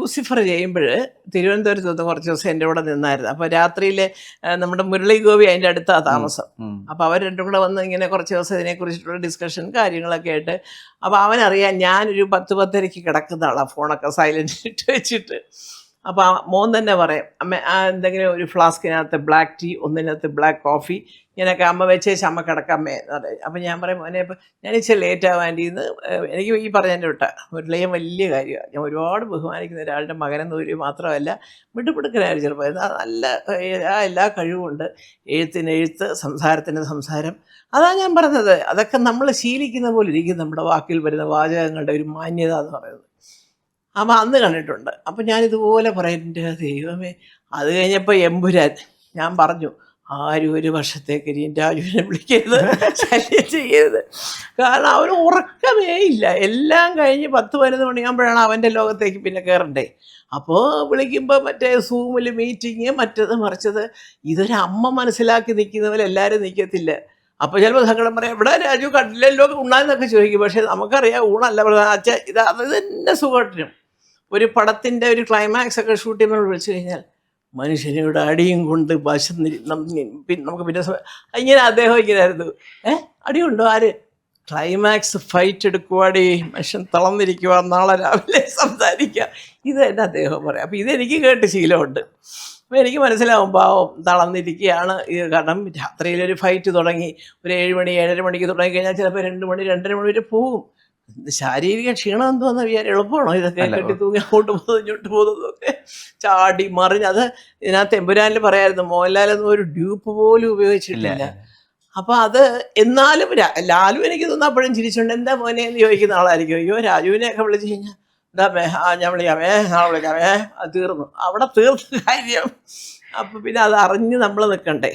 Lucifer ചെയ്യുമ്പോൾ തിരുവനന്തപുരത്ത് നിന്ന് കുറച്ച് ദിവസം എൻ്റെ കൂടെ നിന്നായിരുന്നു. അപ്പോൾ രാത്രിയിൽ നമ്മുടെ മുരളി ഗോപി അതിൻ്റെ അടുത്താണ് താമസം. അപ്പോൾ അവർ രണ്ടും കൂടെ വന്ന് ഇങ്ങനെ കുറച്ച് ദിവസം ഇതിനെക്കുറിച്ചിട്ടുള്ള ഡിസ്കഷൻ കാര്യങ്ങളൊക്കെ ആയിട്ട്. അപ്പോൾ അവനറിയാം ഞാനൊരു 10-10:30 കിടക്കുന്ന ആളാണ്, ഫോണൊക്കെ സൈലൻറ്റിൽ ഇട്ട് വെച്ചിട്ട്. അപ്പോൾ മോൻ തന്നെ പറയും, അമ്മ എന്തെങ്കിലും ഒരു ഫ്ലാസ്കിനകത്ത് ബ്ലാക്ക് ടീ, ഒന്നിനകത്ത് ബ്ലാക്ക് കോഫി, ഇങ്ങനെയൊക്കെ അമ്മ വെച്ചേച്ച് അമ്മ കിടക്കാമ്മേ എന്ന് പറയും. അപ്പം ഞാൻ പറയും, മോനെ ഇപ്പം ഞാൻ ഇച്ചിരി ലേറ്റ് ആവാൻ്റിന്ന് എനിക്ക് ഈ പറഞ്ഞതിൻ്റെ വിട്ട മുരളിയും വലിയ കാര്യമാണ്. ഞാൻ ഒരുപാട് ബഹുമാനിക്കുന്ന ഒരാളുടെ മകനെന്ന് ഒരു മാത്രമല്ല, മിടുമിടുക്കനായ ചെറുപ്പം, നല്ല എല്ലാ കഴിവുമുണ്ട്. എഴുത്തിന് എഴുത്ത്, സംസാരത്തിന് സംസാരം. അതാണ് ഞാൻ പറഞ്ഞത്, അതൊക്കെ നമ്മൾ ശീലിക്കുന്ന പോലെ ഇരിക്കും നമ്മുടെ വാക്കിൽ വരുന്ന വാചകങ്ങളുടെ ഒരു മാന്യത എന്ന് പറയുന്നത്. അപ്പം അന്ന് കണ്ടിട്ടുണ്ട്. അപ്പം ഞാനിതുപോലെ പറയും, എൻ്റെ ദൈവമേ. അത് കഴിഞ്ഞപ്പോൾ എമ്പുരാൻ ഞാൻ പറഞ്ഞു, ആരും ഒരു വർഷത്തേക്ക് ഇനി രാജുവിനെ വിളിക്കരുത്, ശല്യം ചെയ്യരുത്. കാരണം അവന് ഉറക്കമേ ഇല്ല. എല്ലാം കഴിഞ്ഞ് 10-11 മണിയാകുമ്പോഴാണ് അവൻ്റെ ലോകത്തേക്ക് പിന്നെ കയറണ്ടേ. അപ്പോൾ വിളിക്കുമ്പോൾ മറ്റേ സൂമിൽ മീറ്റിങ്, മറ്റത് മറിച്ചത്. ഇതൊരു അമ്മ മനസ്സിലാക്കി നിൽക്കുന്ന പോലെ എല്ലാവരും നിൽക്കത്തില്ല. അപ്പോൾ ചിലപ്പോൾ സങ്കടം പറയാം, ഇവിടെ രാജു കണ്ടില്ലല്ലോ ഉണ്ണാന്നൊക്കെ ചോദിക്കും. പക്ഷേ നമുക്കറിയാം ഊണല്ല പറഞ്ഞാൽ അച്ഛ ഇത് അത് തന്നെ സുഖമായിട്ടിനും. ഒരു പടത്തിൻ്റെ ഒരു ക്ലൈമാക്സ് ഒക്കെ ഷൂട്ട് ചെയ്യുമ്പോൾ വിളിച്ചു കഴിഞ്ഞാൽ മനുഷ്യനിവിടെ അടിയും കൊണ്ട് നമുക്ക് പിന്നെ ഇങ്ങനെ അദ്ദേഹം ഇങ്ങനെയായിരുന്നു, അടിയുണ്ടോ ആര്, ക്ലൈമാക്സ് ഫൈറ്റ് എടുക്കുവാടി, മനുഷ്യൻ തളർന്നിരിക്കുക, നാളെ രാവിലെ സംസാരിക്കുക. ഇത് തന്നെ അദ്ദേഹം പറയാം. അപ്പോൾ ഇതെനിക്ക് കേട്ട് ശീലമുണ്ട്. അപ്പോൾ എനിക്ക് മനസ്സിലാവും പാവം തളർന്നിരിക്കുകയാണ്. ഇത് കാരണം രാത്രിയിലൊരു ഫൈറ്റ് തുടങ്ങി, ഒരു 7 മണി 7:30 മണിക്ക് തുടങ്ങിക്കഴിഞ്ഞാൽ ചിലപ്പോൾ 2 മണി 2:30 മണി വരെ പോവും. ശാരീരിക ക്ഷീണം എന്തോന്ന് വിചാരം എളുപ്പമാണോ ഇതൊക്കെ കെട്ടി തൂങ്ങി അങ്ങോട്ട് പോകുന്നത് ഇങ്ങോട്ട് പോകുന്നതൊക്കെ, ചാടി മറിഞ്ഞ്. അത് ഇതിനകത്ത് എമ്പുരാനിൽ പറയായിരുന്നു, മോഹൻലാലൊന്നും ഒരു ഡ്യൂപ്പ് പോലും ഉപയോഗിച്ചിട്ടില്ല. അപ്പോൾ അത് എന്നാലും ലാലു എനിക്ക് തോന്നുന്നു അപ്പോഴും ചിരിച്ചുകൊണ്ട് എന്താ മോനെ എന്ന് ചോദിക്കുന്ന ആളായിരിക്കും. അയ്യോ രാജുവിനെയൊക്കെ വിളിച്ചു കഴിഞ്ഞാൽ എന്താ ഞാൻ വിളിക്കാമേ, നാളെ വിളിക്കാമേ, അത് തീർന്നു, അവിടെ തീർന്ന കാര്യം. അപ്പോൾ പിന്നെ അത് അറിഞ്ഞ് നമ്മൾ നിൽക്കണ്ടേ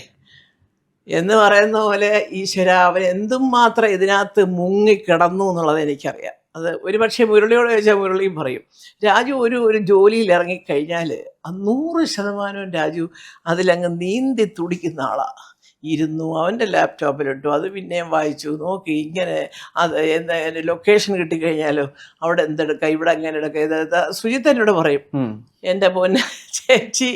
എന്ന് പറയുന്ന പോലെ ഈശ്വര അവൻ എന്തും മാത്രം ഇതിനകത്ത് മുങ്ങിക്കിടന്നു എന്നുള്ളത് എനിക്കറിയാം. അത് ഒരു പക്ഷേ മുരളിയോട് ചോദിച്ചാൽ മുരളിയും പറയും, രാജു ഒരു ജോലിയിൽ ഇറങ്ങിക്കഴിഞ്ഞാൽ 100% രാജു അതിലങ്ങ് നീന്തി തുടിക്കുന്ന ആളാണ്. ഇരുന്നു അവൻ്റെ ലാപ്ടോപ്പിലിട്ടു, അത് പിന്നെയും വായിച്ചു നോക്കി, ഇങ്ങനെ അത് എന്താ ലൊക്കേഷൻ കിട്ടിക്കഴിഞ്ഞാലോ അവിടെ എന്തെടുക്കാം, ഇവിടെ എങ്ങനെ എടുക്കാം. ഇത് സുജിത്ത് എന്നോട് പറയും, എൻ്റെ പൊന്നെ ചേച്ചി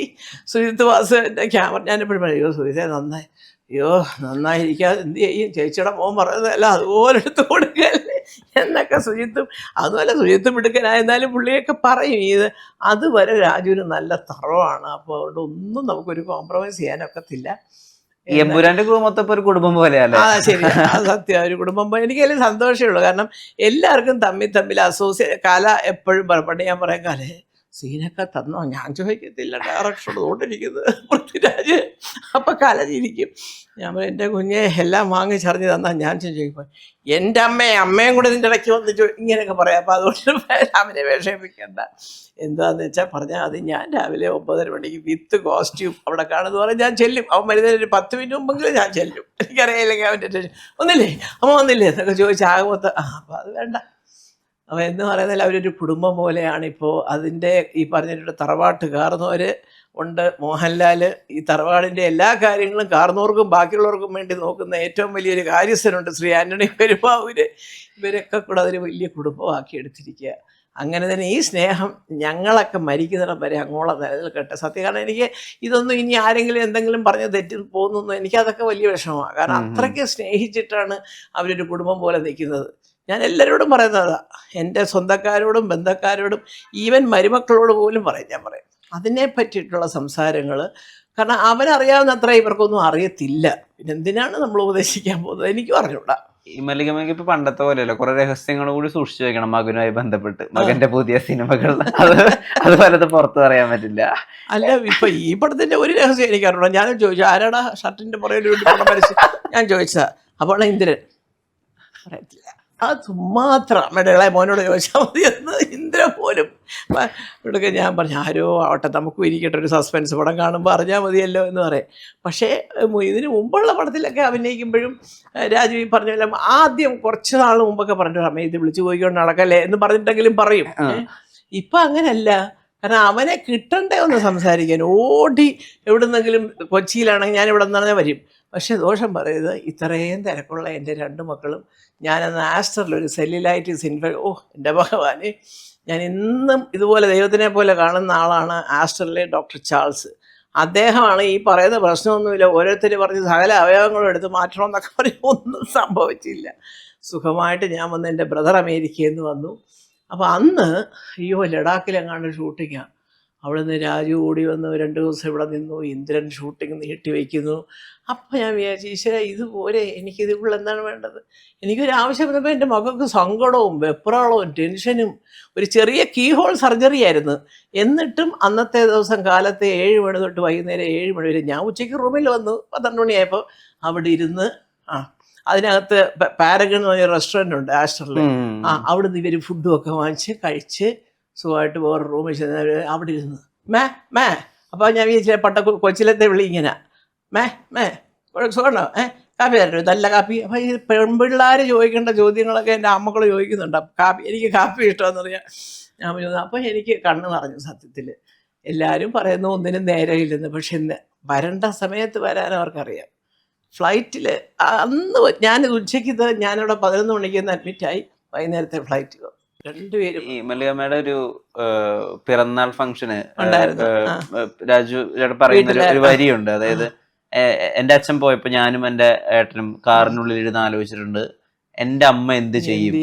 സുജിത്ത് വാസ് എൻ്റെ ക്യാമറ. ഞാനെപ്പോഴും പറയും, സുജിത്തെ നന്നായി, അയ്യോ നന്നായിരിക്കാതെ എന്ത് ചെയ്യും, ചേച്ചിയുടെ മോൻ പറയുന്നതല്ല അതുപോലെ എടുത്ത് കൊടുക്കല്ലേ എന്നൊക്കെ സുജിത്തും. അതുപോലെ സുജിത്തും എടുക്കാനായിരുന്നാലും പുള്ളിയൊക്കെ പറയും. ഇത് അതുവരെ രാജുവിന് നല്ല തറവാണ്. അപ്പോൾ അതുകൊണ്ട് ഒന്നും നമുക്കൊരു കോംപ്രമൈസ് ചെയ്യാനൊക്കത്തില്ല. എമ്പുരാന്റെ മൊത്തം ഒരു കുടുംബം പോലെയല്ലേ? ആ ശരി, അത് സത്യം, ഒരു കുടുംബം പോലെ. എനിക്കതിൽ സന്തോഷമേ ഉള്ളൂ. കാരണം എല്ലാവർക്കും തമ്മിൽ കല എപ്പോഴും പണ്ട് ഞാൻ പറയാം, കലേ സീനൊക്കെ തന്നോ, ഞാൻ ചോദിക്കത്തില്ല, ഡയറക്ടറോട് കൊണ്ടിരിക്കുന്നത് പൃഥ്വിരാജ്. അപ്പം കല ചിരിക്കും. ഞാൻ പറയും, എൻ്റെ കുഞ്ഞെ എല്ലാം വാങ്ങിച്ചറിഞ്ഞ് തന്നാൽ ഞാൻ ചോദിക്കുമ്പോൾ എൻ്റെ അമ്മയും കൂടെ ഇതിൻ്റെ ഇടയ്ക്ക് വന്ന് ഇങ്ങനെയൊക്കെ പറയാം. അപ്പോൾ അതുകൊണ്ട് രാവിലെ വിഷമിപ്പിക്കണ്ട, എന്താണെന്ന് വെച്ചാൽ പറഞ്ഞാൽ അത് ഞാൻ രാവിലെ 9:30 മണിക്ക് വിത്ത് കോസ്റ്റ്യൂം അവിടെ കാണുമെന്ന് പറഞ്ഞാൽ ഞാൻ ചെല്ലും. അവൻ വരുന്നതിന് ഒരു 10 മിനിറ്റ് മുമ്പെങ്കിലും ഞാൻ ചെല്ലും. എനിക്കറിയില്ലെങ്കിൽ അവൻ്റെ ടെൻഷൻ ഒന്നില്ലേ അമ്മ വന്നില്ലേ എന്നൊക്കെ ചോദിച്ചാകുമ്പോൾ അപ്പോൾ അത് വേണ്ട. അപ്പോൾ എന്ന് പറയുന്നതിൽ അവരൊരു കുടുംബം പോലെയാണിപ്പോൾ. അതിൻ്റെ ഈ പറഞ്ഞിട്ട് തറവാട്ട് കാർന്നവർ ഉണ്ട്. മോഹൻലാൽ ഈ തറവാടിൻ്റെ എല്ലാ കാര്യങ്ങളും കാർന്നവർക്കും ബാക്കിയുള്ളവർക്കും വേണ്ടി നോക്കുന്ന ഏറ്റവും വലിയൊരു കാര്യസ്ഥനുണ്ട്, ശ്രീ ആൻ്റണി പെരുമ്പാവൂർ. ഇവരൊക്കെ കൂടെ അതൊരു വലിയ കുടുംബമാക്കി എടുത്തിരിക്കുക. അങ്ങനെ തന്നെ ഈ സ്നേഹം ഞങ്ങളൊക്കെ മരിക്കുന്നിടം വരെ അങ്ങോളം നിലനിൽക്കട്ടെ. സത്യം, കാരണം എനിക്ക് ഇതൊന്നും ഇനി ആരെങ്കിലും എന്തെങ്കിലും പറഞ്ഞ് തെറ്റി പോകുന്നു, എനിക്കതൊക്കെ വലിയ വിഷമമാണ്. കാരണം അത്രയ്ക്ക് സ്നേഹിച്ചിട്ടാണ് അവരൊരു കുടുംബം പോലെ നിൽക്കുന്നത്. ഞാൻ എല്ലാവരോടും പറയുന്നതാണ്, എൻ്റെ സ്വന്തക്കാരോടും ബന്ധക്കാരോടും ഈവൻ മരുമക്കളോട് പോലും പറയും. ഞാൻ പറയും അതിനെ പറ്റിയിട്ടുള്ള സംസാരങ്ങൾ. കാരണം അവനറിയാവുന്ന അത്ര ഇവർക്കൊന്നും അറിയത്തില്ല. പിന്നെ എന്തിനാണ് നമ്മൾ ഉപദേശിക്കാൻ പോകുന്നത്, എനിക്കും അറിഞ്ഞൂടാ. ഈ മല്ലികമ്മയ്ക്ക് ഇപ്പൊ പണ്ടത്തെ പോലെയല്ലോ, കുറെ രഹസ്യങ്ങൾ കൂടി സൂക്ഷിച്ചു വെക്കണം മകനുമായി ബന്ധപ്പെട്ട്, മകന്റെ പുതിയ സിനിമകൾ. അത് പലത് പുറത്തു പറയാൻ പറ്റില്ല. അല്ല ഇപ്പൊ ഈ പടത്തിന്റെ ഒരു രഹസ്യം എനിക്ക് അറിയണം. ഞാനും ചോദിച്ചു, ആരാടാ ഷർട്ടിന്റെ പുറകിൽ പടം വരച്ച്, ഞാൻ ചോദിച്ചതാ. അപ്പോൾ ഇന്ദ്രൻ പറയത്തില്ല. അത് മാത്രം അമ്മയുടെ ഇളയ മോനോട് ചോദിച്ചാൽ മതി എന്ന് ഇന്ദ്രൻ പോലും ഇവിടെയൊക്കെ. ഞാൻ പറഞ്ഞു, ആരോ ആവട്ടെ, നമുക്കും ഇരിക്കട്ടെ, ഒരു സസ്പെൻസ് പടം കാണുമ്പോൾ അറിഞ്ഞാൽ മതിയല്ലോ എന്ന് പറയും. പക്ഷേ ഇതിന് മുമ്പുള്ള പടത്തിലൊക്കെ അഭിനയിക്കുമ്പോഴും രാജു ഈ പറഞ്ഞ ആദ്യം കുറച്ച് നാൾ മുമ്പൊക്കെ പറഞ്ഞു, അമ്മ ഇത് വിളിച്ചു പോയിക്കൊണ്ട് നടക്കല്ലേ എന്ന് പറഞ്ഞിട്ടെങ്കിലും പറയും. ഇപ്പം അങ്ങനെയല്ല. കാരണം അവനെ കിട്ടണ്ടേ ഒന്ന് സംസാരിക്കാൻ. ഓടി എവിടുന്നെങ്കിലും കൊച്ചിയിലാണെങ്കിൽ ഞാൻ ഇവിടെ നിന്നേ വരും. പക്ഷേ ദോഷം പറയരുത്, ഇത്രയും തിരക്കുള്ള എൻ്റെ 2 മക്കളും ഞാനന്ന് ആസ്റ്ററിലൊരു സെല്ലുലൈറ്റിസ് എൻ്റെ ഭഗവാനെ, ഞാൻ ഇന്നും ഇതുപോലെ ദൈവത്തിനെ പോലെ കാണുന്ന ആളാണ് ആസ്റ്ററിലെ ഡോക്ടർ ചാൾസ്. അദ്ദേഹമാണ് ഈ പറയുന്ന പ്രശ്നമൊന്നുമില്ല, ഓരോരുത്തർ പറഞ്ഞ് സകല അവയവങ്ങളും എടുത്ത് മാറ്റണമെന്നൊക്കെ പറയും. ഒന്നും സംഭവിച്ചില്ല. സുഖമായിട്ട് ഞാൻ വന്ന് എൻ്റെ ബ്രദർ അമേരിക്കയിൽ നിന്ന് വന്നു. അപ്പോൾ അന്ന് ലഡാക്കിലെങ്ങാണ്ട് ഷൂട്ടിങ്ങാണ്. അവിടെ നിന്ന് രാജു ഓടി വന്ന് 2 ദിവസം ഇവിടെ നിന്നു. ഇന്ദ്രൻ ഷൂട്ടിങ് നീട്ടി വയ്ക്കുന്നു. അപ്പോൾ ഞാൻ വിചാരിച്ചു, ഈശ്വര ഇതുപോലെ എനിക്കിത് ഇവിടെ എന്താണ് വേണ്ടത്? എനിക്കൊരാവശ്യം വന്നപ്പോൾ എൻ്റെ മക്കൾക്ക് സങ്കടവും വെപ്രാളവും ടെൻഷനും. ഒരു ചെറിയ കീ ഹോൾ സർജറി ആയിരുന്നു. എന്നിട്ടും അന്നത്തെ ദിവസം കാലത്തെ 7 മണി തൊട്ട് വൈകുന്നേരം 7 മണി വരെ ഞാൻ ഉച്ചയ്ക്ക് റൂമിൽ വന്നു. 12 മണിയായപ്പോൾ അവിടെ ഇരുന്ന് അതിനകത്ത് പാരഗൺ എന്ന് പറഞ്ഞ റെസ്റ്റോറൻ്റ് ഉണ്ട് ആസ്റ്ററിൽ. അവിടെ നിന്ന് ഇവർ ഫുഡും ഒക്കെ വാങ്ങിച്ച് കഴിച്ച് സുഖമായിട്ട് വേറെ റൂമിൽ ചെന്ന് അവിടെ ഇരുന്ന് മേ. അപ്പോൾ ഞാൻ വിചാരിച്ച കൊച്ചിലത്തെ വിളി ഇങ്ങനെ മേ സുഖമുണ്ടോ, കാപ്പി തരട്ടോ, നല്ല കാപ്പി. അപ്പോൾ ഈ പെൺപിള്ളേർ ചോദിക്കേണ്ട ചോദ്യങ്ങളൊക്കെ എൻ്റെ അമ്മക്കൾ ചോദിക്കുന്നുണ്ട്. എനിക്ക് കാപ്പി ഇഷ്ടമെന്ന് പറയാം. ഞാൻ പറഞ്ഞു. അപ്പോൾ എനിക്ക് കണ്ണ് നിറഞ്ഞു. സത്യത്തിൽ എല്ലാവരും പറയുന്നു ഒന്നിനും നേരമില്ലെന്ന്. പക്ഷെ വരേണ്ട സമയത്ത് വരാൻ അവർക്കറിയാം. ഫ്ലൈറ്റിൽ അന്ന് ഞാനിത് ഉച്ചയ്ക്ക് ഞാനിവിടെ 11 മണിക്ക് അഡ്മിറ്റായി. വൈകുന്നേരത്തെ ഫ്ലൈറ്റ് 2 പേരും. ഈ മല്ലികമ്മയുടെ ഒരു പിറന്നാൾ ഫംഗ്ഷന് രാജു പറയുന്ന ഒരു വരിയുണ്ട്. അതായത് എന്റെ അച്ഛൻ പോയപ്പോ ഞാനും എന്റെ ഏട്ടനും കാറിനുള്ളിൽ ഇരുന്ന് ആലോചിച്ചിട്ടുണ്ട്, എന്റെ അമ്മ എന്ത് ചെയ്യും,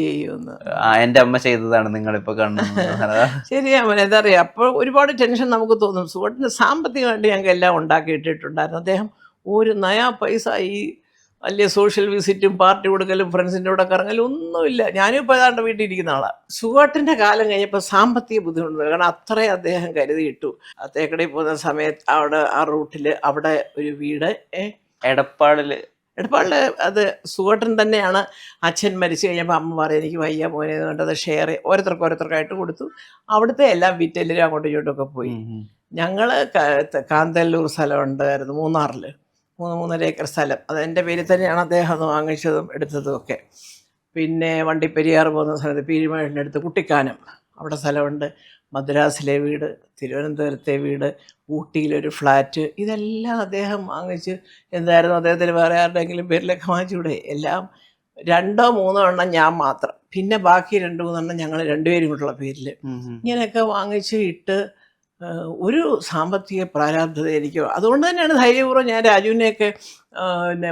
എന്റെ അമ്മ ചെയ്തതാണ് നിങ്ങളിപ്പോ കാണുന്നത്. ശരിയാ മോനെ, എന്താ പറയാ, അപ്പോൾ ഒരുപാട് ടെൻഷൻ നമുക്ക് തോന്നും. സുഖത്തിന് സാമ്പത്തികമായിട്ട് ഞങ്ങൾക്ക് എല്ലാം ഉണ്ടാക്കിയിട്ടിട്ടുണ്ടായിരുന്നു. അദ്ദേഹം ഒരു നയാ പൈസ ഈ വലിയ സോഷ്യൽ വിസിറ്റും പാർട്ടി കൊടുക്കലും ഫ്രണ്ട്സിൻ്റെ കൂടെ കറങ്ങലും ഒന്നുമില്ല. ഞാനും ഇപ്പോൾ ഏതാണ്ട് വീട്ടിലിരിക്കുന്ന ആളാണ്. സുഖേട്ടൻ്റെ കാലം കഴിഞ്ഞപ്പോൾ സാമ്പത്തിക ബുദ്ധിമുട്ടുണ്ട്. കാരണം അത്രയും അദ്ദേഹം കരുതിയിട്ടു. തേക്കടി പോകുന്ന സമയത്ത് അവിടെ ആ റൂട്ടിൽ അവിടെ ഒരു വീട് എടപ്പാളിൽ അത് സുഖേട്ടൻ തന്നെയാണ്. അച്ഛൻ മരിച്ചു കഴിഞ്ഞപ്പോൾ അമ്മ പറയും എനിക്ക് വയ്യ മോനെ കണ്ടത് ഷെയർ ഓരോരുത്തർക്കായിട്ട് കൊടുത്തു. അവിടുത്തെ എല്ലാം വിറ്റെല്ലാവരും അങ്ങോട്ടും ഇങ്ങോട്ടൊക്കെ പോയി. ഞങ്ങൾ കാന്തല്ലൂർ സ്ഥലം ഉണ്ടായിരുന്നു മൂന്നാറിൽ, 3.5 ഏക്കർ സ്ഥലം. അത് എൻ്റെ പേരിൽ തന്നെയാണ് അദ്ദേഹം അത് വാങ്ങിച്ചതും എടുത്തതും ഒക്കെ. പിന്നെ വണ്ടിപ്പെരിയാർ പോകുന്ന സ്ഥലത്ത് പീരുമേടിനടുത്ത് കുട്ടിക്കാനം അവിടെ സ്ഥലമുണ്ട്. മദ്രാസിലെ വീട്, തിരുവനന്തപുരത്തെ വീട്, ഊട്ടിയിലൊരു ഫ്ലാറ്റ്, ഇതെല്ലാം അദ്ദേഹം വാങ്ങിച്ച്. എന്തായിരുന്നു അദ്ദേഹത്തിന് വേറെ ആരുടെയെങ്കിലും പേരിലൊക്കെ വാങ്ങിച്ചൂടെ? എല്ലാം 2-3 എണ്ണം ഞാൻ മാത്രം, പിന്നെ ബാക്കി 2-3 എണ്ണം ഞങ്ങൾ 2 പേരും കൂടെയുള്ള പേരിൽ ഇങ്ങനെയൊക്കെ വാങ്ങിച്ച് ഇട്ട് ഒരു സാമ്പത്തിക പ്രാരാബ്ധത എനിക്ക്. അതുകൊണ്ട് തന്നെയാണ് ധൈര്യപൂർവ്വം ഞാൻ രാജുവിനെയൊക്കെ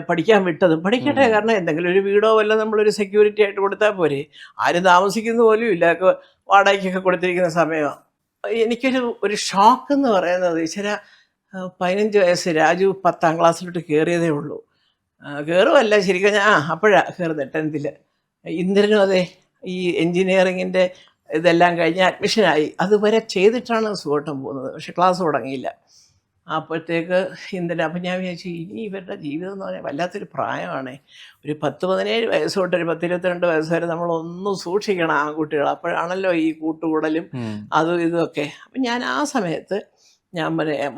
പഠിക്കാൻ വിട്ടതും. പഠിക്കട്ടെ, കാരണം എന്തെങ്കിലും ഒരു വീടോ വല്ല നമ്മളൊരു സെക്യൂരിറ്റി ആയിട്ട് കൊടുത്താൽ പോരെ. ആരും താമസിക്കുന്ന പോലും ഇല്ല, വാടകയ്ക്കൊക്കെ കൊടുത്തിരിക്കുന്ന സമയമാണ്. എനിക്കൊരു ഷോക്ക് എന്ന് പറയുന്നത്, ഈശ്വര 15 വയസ്സ്, രാജു 10ാം ക്ലാസ്സിലോട്ട് കയറിയതേ ഉള്ളൂ. കയറുമല്ല ശരിക്കും, ഞാൻ അപ്പോഴാണ് കയറുന്നത് 10th. ഇന്ദ്രനും അതെ, ഈ എൻജിനീയറിങ്ങിൻ്റെ ഇതെല്ലാം കഴിഞ്ഞ് അഡ്മിഷനായി. അതുവരെ ചെയ്തിട്ടാണ് സുഖോട്ടം പോകുന്നത്. പക്ഷെ ക്ലാസ് തുടങ്ങിയില്ല. അപ്പോഴത്തേക്ക് അപ്പം ഞാൻ വിചാരിച്ചു ഇനി ഇവരുടെ ജീവിതം എന്ന് പറഞ്ഞാൽ വല്ലാത്തൊരു പ്രായമാണ്. ഒരു 10-17 വയസ്സ് തൊട്ട് ഒരു 10-22 വയസ്സ് വരെ നമ്മളൊന്നും സൂക്ഷിക്കണം ആൺകുട്ടികൾ. അപ്പോഴാണല്ലോ ഈ കൂട്ടുകൂടലും അതും ഇതുമൊക്കെ. അപ്പം ഞാൻ ആ സമയത്ത് ഞാൻ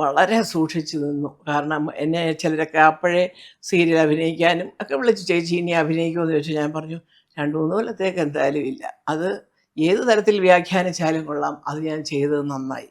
വളരെ സൂക്ഷിച്ചു നിന്നു. കാരണം എന്നെ ചിലരൊക്കെ അപ്പോഴേ സീരിയൽ അഭിനയിക്കാനും ഒക്കെ വിളിച്ചു, ചേച്ചി ഇനി അഭിനയിക്കുമെന്ന് ചോദിച്ചു. ഞാൻ പറഞ്ഞു 2-3 കൊല്ലത്തേക്ക് എന്തായാലും ഇല്ല, അത് ഏത് തരത്തിൽ വ്യാഖ്യാനിച്ചാലും കൊള്ളാം, അത് ഞാൻ ചെയ്തത് നന്നായി.